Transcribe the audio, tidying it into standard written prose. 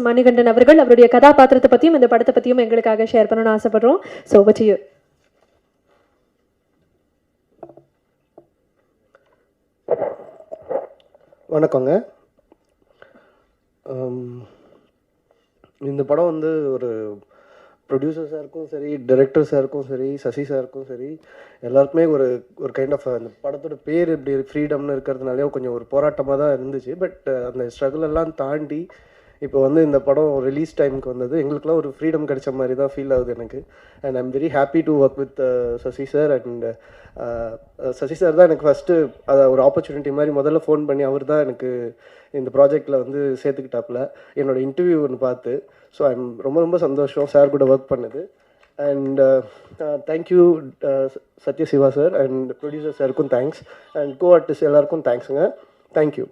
மணிகண்டன் அவர்கள் அவருடைய கதாபாத்திரத்தை பற்றியும் இந்த படத்தை பற்றியும் எங்களுக்காக ஷேர் பண்ணணும்னு ஆசைப்படுறோம். So over to you. வணக்கங்க. இந்த படம் வந்து ஒரு ப்ரொடியூசர் சாருக்கும் சரி, டைரக்டர் சாருக்கும் சரி, சசி சாருக்கும் சரி, எல்லாருக்குமே ஒரு ஒரு கைண்ட் ஆஃப் அந்த படத்தோட பேர் இப்படி ஃப்ரீடம்னு இருக்கிறதுனாலே கொஞ்சம் ஒரு போராட்டமாக தான் இருந்துச்சு. பட் அந்த ஸ்ட்ரகிள் எல்லாம் தாண்டி இப்போ வந்து இந்த படம் ரிலீஸ் டைமுக்கு வந்தது எங்களுக்குலாம் ஒரு ஃப்ரீடம் கிடைச்ச மாதிரி தான் ஃபீல் ஆகுது எனக்கு. And I'm very happy to work with Sasi sir. And Sasi sir தான் எனக்கு ஃபஸ்ட்டு அதை ஒரு ஆப்பர்ச்சுனிட்டி மாதிரி முதல்ல ஃபோன் பண்ணி அவர் தான் எனக்கு இந்த ப்ராஜெக்டில் வந்து சேர்த்துக்கிட்டாப்புல என்னோடய இன்டர்வியூ ஒன்று பார்த்து. ஸோ ஐம் ரொம்ப ரொம்ப சந்தோஷம் சார் கூட ஒர்க் பண்ணது. And thank you Sathyasiva sir and producer சாருக்கும் தேங்க்ஸ் அண்ட் கோ ஆர்டிஸ்ட் எல்லாருக்கும் தேங்க்ஸுங்க. தேங்க்யூ.